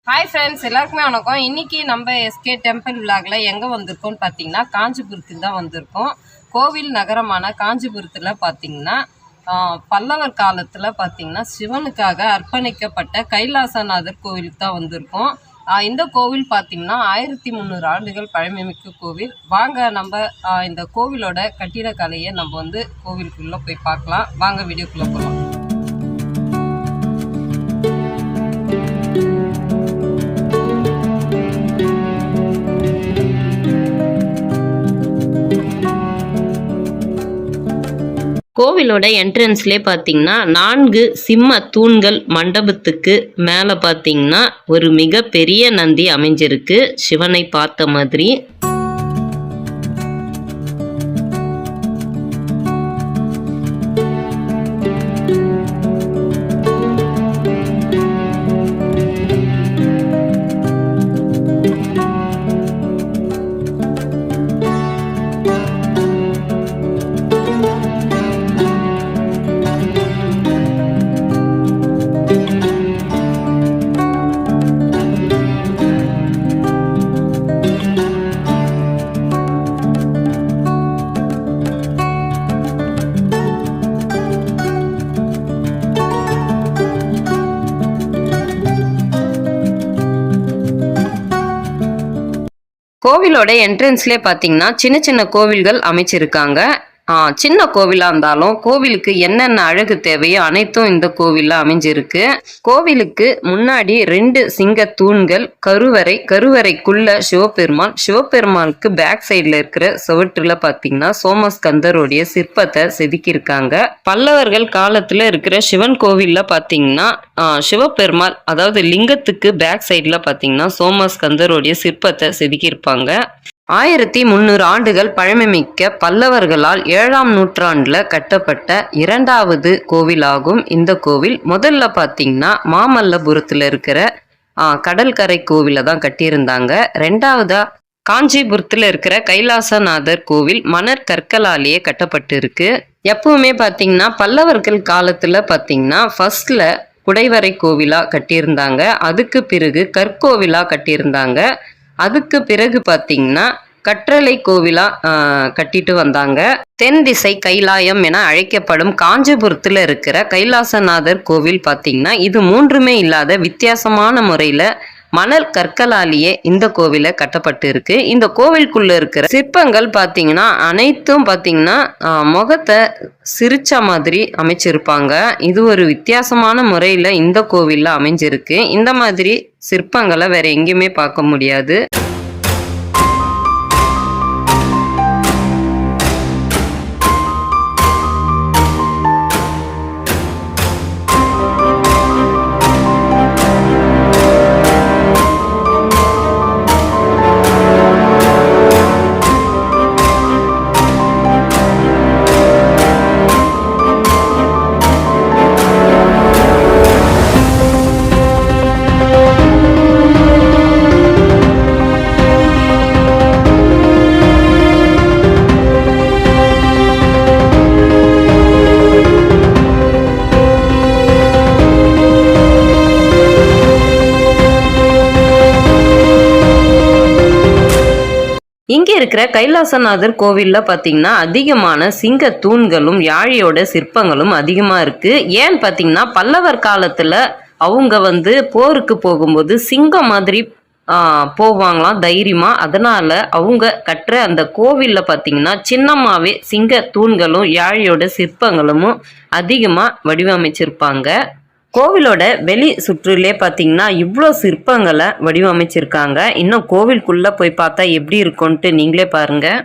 Hi friends, எல்லாருக்குமே வணக்கம். இன்றைக்கி நம்ம எஸ்கே டெம்பிள் விலாகில் எங்கே வந்திருக்கோம்னு பார்த்தீங்கன்னா காஞ்சிபுரத்துக்கு தான் வந்திருக்கோம். கோவில் நகரமான காஞ்சிபுரத்தில் பார்த்தீங்கன்னா பல்லவர் காலத்தில் பார்த்தீங்கன்னா சிவனுக்காக அர்ப்பணிக்கப்பட்ட கைலாசநாதர் கோவிலுக்கு தான் வந்திருக்கோம். இந்த கோவில் பார்த்திங்கன்னா 1300 ஆண்டுகள் பழமைமிக்க கோவில். வாங்க நம்ம இந்த கோவிலோட கட்டிடக்கலையை நம்ம வந்து கோவிலுக்குள்ளே போய் பார்க்கலாம். வாங்க வீடியோக்குள்ளே போகலாம். கோவிலோட என்ட்ரன்ஸ்லேயே பார்த்தீங்கன்னா 4 சிம்ம தூண்கள் மண்டபத்துக்கு மேலே பார்த்தீங்கன்னா ஒரு மிகப்பெரிய நந்தி அமைஞ்சிருக்கு, சிவனை பார்த்த மாதிரி. கோவிலோட என்ட்ரன்ஸ்லேயே பார்த்தீங்கன்னா சின்ன சின்ன கோவில்கள் அமைச்சிருக்காங்க. சின்ன கோவிலாக இருந்தாலும் கோவிலுக்கு என்னென்ன அழகு தேவையோ அனைத்தும் இந்த கோவிலில் அமைஞ்சிருக்கு. கோவிலுக்கு முன்னாடி 2 சிங்க தூண்கள், கருவறைக்குள்ள சிவபெருமானுக்கு பேக் சைடில் இருக்கிற சுவற்றுல பார்த்தீங்கன்னா சோமஸ்கந்தருடைய சிற்பத்தை செதுக்கியிருக்காங்க. பல்லவர்கள் காலத்தில் இருக்கிற சிவன் கோவிலில் பார்த்தீங்கன்னா சிவபெருமாள், அதாவது லிங்கத்துக்கு பேக் சைடில் பார்த்தீங்கன்னா சோமஸ்கந்தருடைய சிற்பத்தை செதுக்கியிருப்பாங்க. 1300 ஆண்டுகள் பழமைமிக்க பல்லவர்களால் 7ஆம் நூற்றாண்டில் கட்டப்பட்ட 2வது கோவிலாகும் இந்த கோவில். முதல்ல பார்த்தீங்கன்னா மாமல்லபுரத்தில் இருக்கிற கடற்கரை கோவிலை தான் கட்டியிருந்தாங்க. 2வதா காஞ்சிபுரத்தில் இருக்கிற கைலாசநாதர் கோவில் மணற்கற்களாலேயே கட்டப்பட்டு இருக்கு. எப்பவுமே பார்த்தீங்கன்னா பல்லவர்கள் காலத்தில் பார்த்தீங்கன்னா ஃபர்ஸ்ட்ல குடைவரை கோவிலாக கட்டியிருந்தாங்க, அதுக்கு பிறகு கற்கோவிலாக கட்டியிருந்தாங்க, அதுக்கு பிறகு பார்த்தீங்கன்னா கற்றலை கோவிலா கட்டிட்டு வந்தாங்க. தென் திசை கைலாயம் என அழைக்கப்படும் காஞ்சிபுரத்தில் இருக்கிற கைலாசநாதர் கோவில் பார்த்தீங்கன்னா இது 3மே இல்லாத வித்தியாசமான முறையில் மணல் கற்களாலேயே இந்த கோவிலை கட்டப்பட்டு இருக்கு. இந்த கோவிலுக்குள்ள இருக்கிற சிற்பங்கள் பார்த்தீங்கன்னா அனைத்தும் பார்த்தீங்கன்னா முகத்தை சிரிச்ச மாதிரி அமைச்சிருப்பாங்க. இது ஒரு வித்தியாசமான முறையில் இந்த கோவிலில் அமைஞ்சிருக்கு. இந்த மாதிரி சிற்பங்களை வேற எங்கேயுமே பார்க்க முடியாது. இங்கே இருக்கிற கைலாசநாதர் கோவிலில் பார்த்தீங்கன்னா அதிகமான சிங்க தூண்களும் யாழியோட சிற்பங்களும் அதிகமாக இருக்குது. ஏன்னு பார்த்தீங்கன்னா பல்லவர் காலத்தில் அவங்க வந்து போருக்கு போகும்போது சிங்கம் மாதிரி போவாங்களாம் தைரியமாக. அதனால் அவங்க கட்டுற அந்த கோவிலில் பார்த்தீங்கன்னா சின்னமாகவே சிங்க தூண்களும் யாழியோட சிற்பங்களும் அதிகமாக வடிவமைச்சிருப்பாங்க. கோவிலோட வெளி சுற்றுலே பார்த்தீங்கன்னா இவ்வளோ சிற்பங்களை வடிவமைச்சிருக்காங்க. இன்னும் கோவிலுக்குள்ளே போய் பார்த்தா எப்படி இருக்கும்ன்ட்டு நீங்களே பாருங்கள்.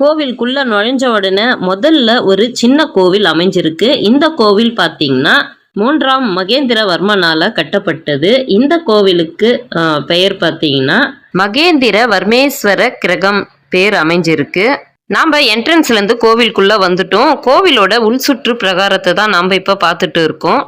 கோவிலுக்குள்ள நுழைஞ்ச உடனே முதல்ல ஒரு சின்ன கோவில் அமைஞ்சிருக்கு. இந்த கோவில் பார்த்தீங்கன்னா 3ஆம் மகேந்திரவர்மனால கட்டப்பட்டது. இந்த கோவிலுக்கு பெயர் பார்த்தீங்கன்னா மகேந்திர வர்மேஸ்வர கிரகம் பேர் அமைஞ்சிருக்கு. நாம என்ட்ரன்ஸ்ல இருந்து கோவிலுக்குள்ள வந்துட்டோம். கோவிலோட உள் சுற்று பிரகாரத்தை தான் நாம இப்ப பார்த்துட்டு இருக்கோம்.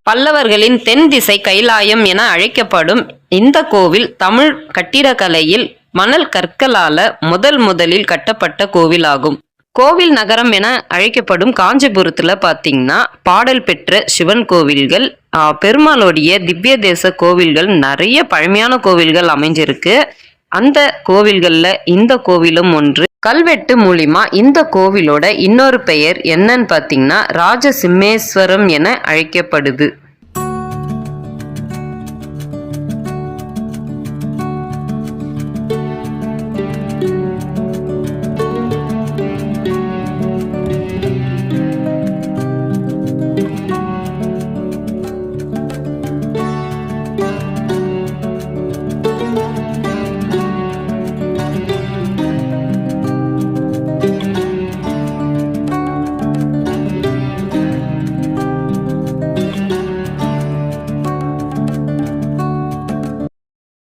பல்லவர்களின் தென் திசை கைலாயம் என அழைக்கப்படும் இந்த கோவில் தமிழ் கட்டிடக்கலையில் மணல் கற்களால முதலில் கட்டப்பட்ட கோவில் ஆகும். கோவில் நகரம் என அழைக்கப்படும் காஞ்சிபுரத்துல பாத்தீங்கன்னா பாடல் பெற்ற சிவன் கோவில்கள், பெருமாளுடைய திவ்ய தேச கோவில்கள், நிறைய பழமையான கோவில்கள் அமைஞ்சிருக்கு. அந்த கோவில்கள்ல இந்த கோவிலும் ஒன்று. கல்வெட்டு மூலிமா இந்த கோவிலோட இன்னொரு பெயர் என்னன்னு பாத்தீங்கன்னா ராஜசிம்மேஸ்வரம் என அழைக்கப்படுது.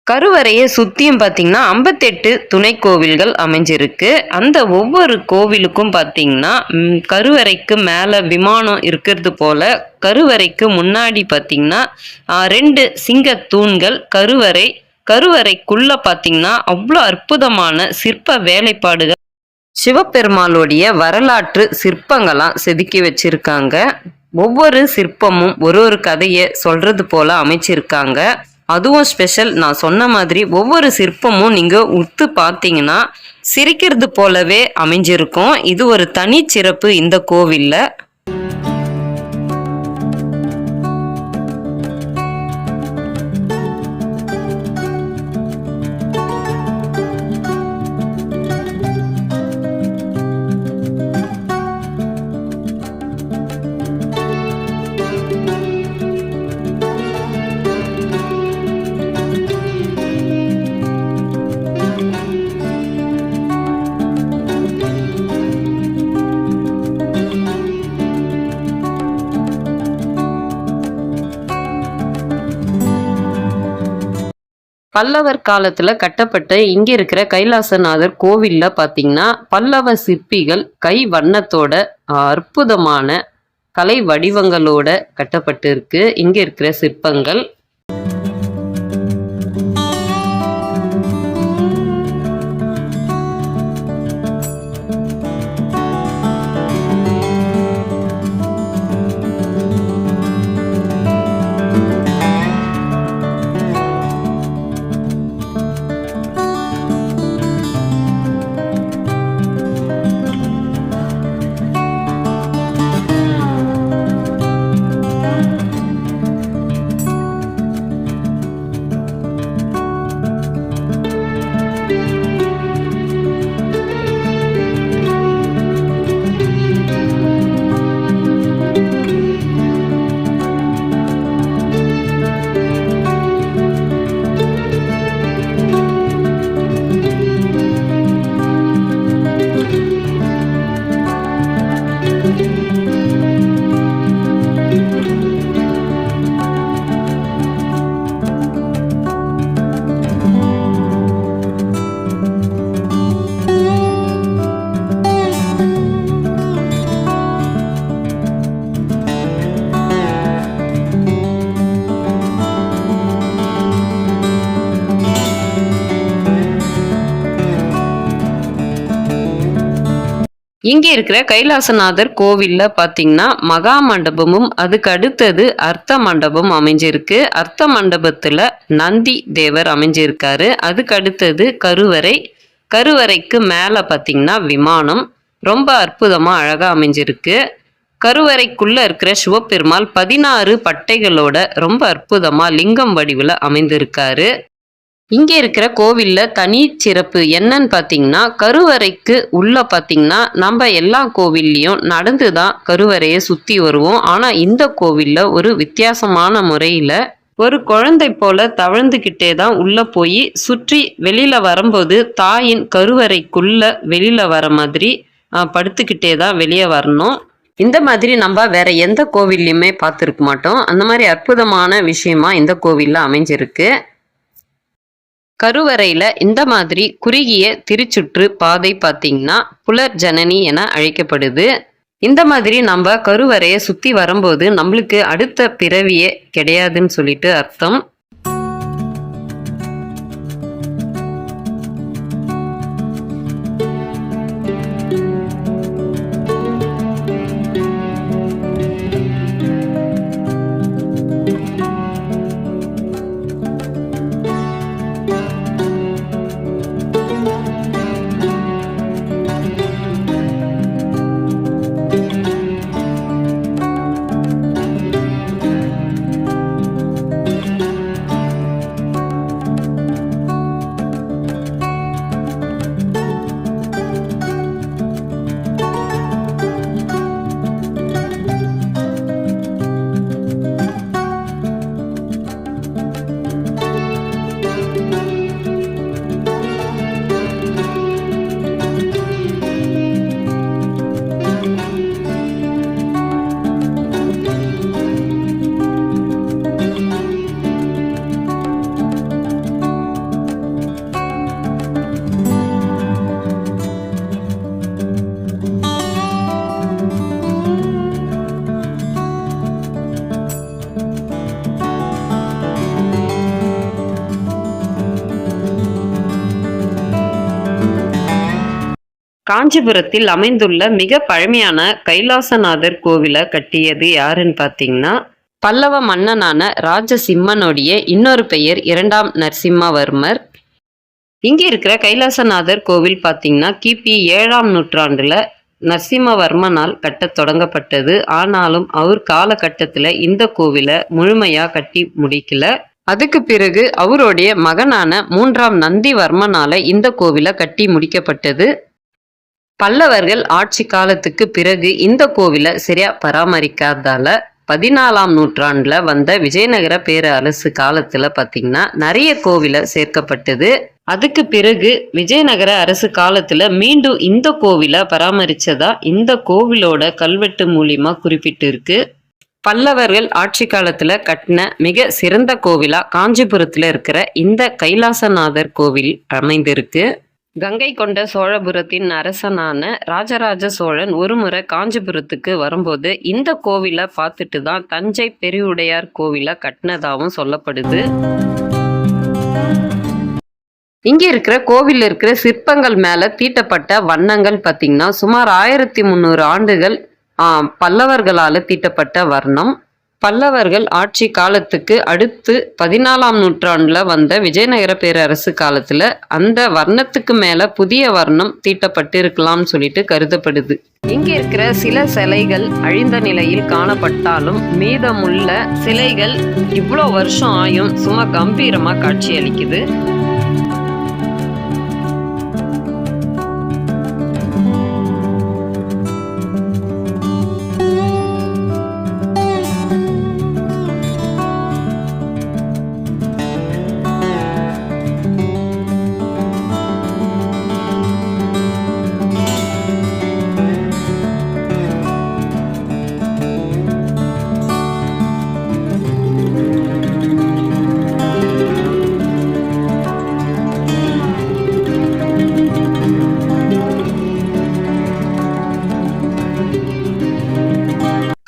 கருவறையை சுத்தியும் பார்த்தீங்கன்னா 58 துணை கோவில்கள் அமைஞ்சிருக்கு. அந்த ஒவ்வொரு கோவிலுக்கும் பார்த்தீங்கன்னா கருவறைக்கு மேலே விமானம் இருக்கிறது போல கருவறைக்கு முன்னாடி பார்த்தீங்கன்னா 2 சிங்க தூண்கள் கருவறைக்குள்ள பார்த்தீங்கன்னா அவ்வளோ அற்புதமான சிற்ப வேலைப்பாடுகள், சிவபெருமாளுடைய வரலாற்று சிற்பங்களாம் செதுக்கி வச்சிருக்காங்க. ஒவ்வொரு சிற்பமும் ஒரு கதையை சொல்றது போல அமைச்சிருக்காங்க. அதுவும் ஸ்பெஷல். நான் சொன்ன மாதிரி ஒவ்வொரு சிற்பமும் நீங்க உத்து பார்த்தீங்கன்னா சிரிக்கிறது போலவே அமைஞ்சிருக்கும். இது ஒரு தனி சிறப்பு இந்த கோவில்ல. பல்லவர் காலத்துல கட்டப்பட்ட இங்க இருக்கிற கைலாசநாதர் கோவில்ல பாத்தீங்கன்னா பல்லவ சிற்பிகள் கை வண்ணத்தோட அற்புதமான கலை வடிவங்களோட கட்டப்பட்டு இருக்கு இங்க இருக்கிற சிற்பங்கள். இங்கே இருக்கிற கைலாசநாதர் கோவில்ல பாத்தீங்கன்னா மகா மண்டபமும் அதுக்கு அடுத்தது அர்த்த மண்டபம் அமைஞ்சிருக்கு. அர்த்த மண்டபத்துல நந்தி தேவர் அமைஞ்சிருக்காரு. அதுக்கு அடுத்தது கருவறை. கருவறைக்கு மேல பாத்தீங்கன்னா விமானம் ரொம்ப அற்புதமா அழகா அமைஞ்சிருக்கு. கருவறைக்குள்ள இருக்கிற சிவபெருமாள் 16 பட்டைகளோட ரொம்ப அற்புதமா லிங்கம் வடிவில் அமைந்திருக்காரு. இங்க இருக்கிற கோவில்ல தனி சிறப்பு என்னன்னு பாத்தீங்கன்னா, கருவறைக்கு உள்ள பாத்தீங்கன்னா நம்ம எல்லா கோவில்லையும் நடந்துதான் கருவறையை சுத்தி வருவோம். ஆனா இந்த கோவில்ல ஒரு வித்தியாசமான முறையில ஒரு குழந்தை போல தவழ்ந்துகிட்டே தான் உள்ள போய் சுற்றி வெளியில வரும்போது தாயின் கருவறைக்குள்ள வெளியில வர மாதிரி படுத்துக்கிட்டே தான் வெளியே வரணும். இந்த மாதிரி நம்ம வேற எந்த கோவில்லையுமே பார்த்துருக்க மாட்டோம். அந்த மாதிரி அற்புதமான விஷயமா இந்த கோவில்ல அமைஞ்சிருக்கு. கருவறையில இந்த மாதிரி குறுகிய திருச்சுற்று பாதை பார்த்தீங்கன்னா புலர் ஜனனி என அழைக்கப்படுது. இந்த மாதிரி நம்ம கருவறையை சுத்தி வரும்போது நம்மளுக்கு அடுத்த பிறவியே கிடையாதுன்னு சொல்லிட்டு அர்த்தம். காஞ்சிபுரத்தில் அமைந்துள்ள மிக பழமையான கைலாசநாதர் கோவிலை கட்டியது யாருன்னு பார்த்தீங்கன்னா பல்லவ மன்னனான ராஜசிம்மனுடைய இன்னொரு பெயர் 2ஆம் நரசிம்மவர்மர். இங்கே இருக்கிற கைலாசநாதர் கோவில் பார்த்தீங்கன்னா கிபி 7ஆம் நூற்றாண்டுல நரசிம்மவர்மனால் கட்ட தொடங்கப்பட்டது. ஆனாலும் அவர் காலகட்டத்தில் இந்த கோவிலை முழுமையா கட்டி முடிக்கல. அதுக்கு பிறகு அவருடைய மகனான 3ஆம் நந்திவர்மனால இந்த கோவிலை கட்டி முடிக்கப்பட்டது. பல்லவர்கள் ஆட்சி காலத்துக்கு பிறகு இந்த கோவிலை சரியா பராமரிக்காததால 14ஆம் நூற்றாண்டுல வந்த விஜயநகர பேரரசு காலத்துல பாத்தீங்கன்னா நிறைய கோவிலை சேர்க்கப்பட்டது. அதுக்கு பிறகு விஜயநகர அரசு காலத்துல மீண்டும் இந்த கோவிலை பராமரிச்சதா இந்த கோவிலோட கல்வெட்டு மூலியமா குறிப்பிட்டு இருக்கு. பல்லவர்கள் ஆட்சி காலத்துல கட்டின மிக சிறந்த கோவிலா காஞ்சிபுரத்துல இருக்கிற இந்த கைலாசநாதர் கோவில் அமைந்திருக்கு. கங்கை கொண்ட சோழபுரத்தின் அரசனான ராஜராஜ சோழன் ஒருமுறை காஞ்சிபுரத்துக்கு வரும்போது இந்த கோவிலை பார்த்துட்டு தான் தஞ்சை பெருவுடையார் கோவிலை கட்டினதாகவும் சொல்லப்படுது. இங்க இருக்கிற கோவில் இருக்கிற சிற்பங்கள் மேல தீட்டப்பட்ட வண்ணங்கள் பார்த்தீங்கன்னா சுமார் 1300 ஆண்டுகள் பல்லவர்களால தீட்டப்பட்ட வர்ணம். பல்லவர்கள் ஆட்சி காலத்துக்கு அடுத்து 14ஆம் நூற்றாண்டுல வந்த விஜயநகர பேரரசு காலத்துல அந்த வர்ணத்துக்கு மேல புதிய வர்ணம் தீட்டப்பட்டு இருக்கலாம்னு சொல்லிட்டு கருதப்படுது. இங்க இருக்கிற சில சிலைகள் அழிந்த நிலையில் காணப்பட்டாலும் மீதமுள்ள சிலைகள் இவ்வளோ வருஷம் ஆயும் சும்மா கம்பீரமா காட்சி அளிக்குது.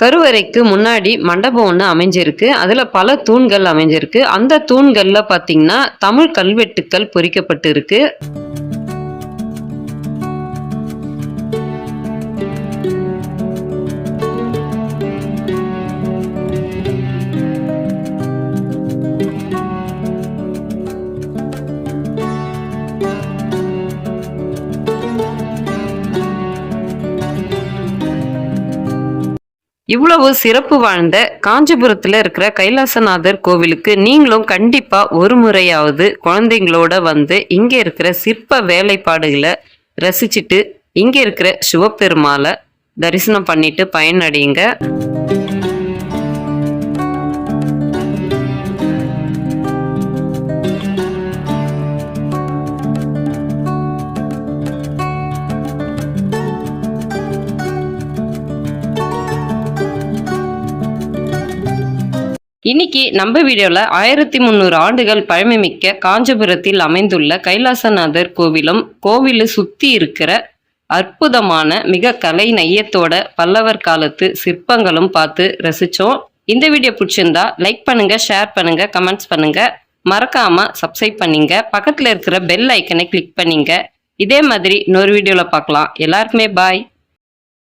கருவறைக்கு முன்னாடி மண்டபம் ஒன்று அமைஞ்சிருக்கு. அதில் பல தூண்கள் அமைஞ்சிருக்கு. அந்த தூண்களில் பார்த்தீங்கன்னா தமிழ் கல்வெட்டுக்கள் பொறிக்கப்பட்டு இருக்கு. இவ்வளவு சிறப்பு வாழ்ந்த காஞ்சிபுரத்துல இருக்கிற கைலாசநாதர் கோவிலுக்கு நீங்களும் கண்டிப்பா ஒரு முறையாவது குழந்தைங்களோட வந்து இங்க இருக்கிற சிற்ப வேலைப்பாடுகளை ரசிச்சுட்டு இங்க இருக்கிற சிவபெருமாளை தரிசனம் பண்ணிட்டு பயனடையுங்க. இன்னைக்கு நம்ம வீடியோல 1300 ஆண்டுகள் பழமைமிக்க காஞ்சிபுரத்தில் அமைந்துள்ள கைலாசநாதர் கோவிலும் கோவிலை சுத்தி இருக்கிற அற்புதமான மிக கலை நையத்தோட பல்லவர் காலத்து சிற்பங்களும் பார்த்து ரசிச்சோம். இந்த வீடியோ பிடிச்சிருந்தா லைக் பண்ணுங்க, ஷேர் பண்ணுங்க, கமெண்ட்ஸ் பண்ணுங்க, மறக்காம சப்ஸ்கிரைப் பண்ணுங்க, பக்கத்துல இருக்கிற பெல் ஐக்கனை கிளிக் பண்ணுங்க. இதே மாதிரி இன்னொரு வீடியோல பார்க்கலாம். எல்லாருக்குமே பாய்.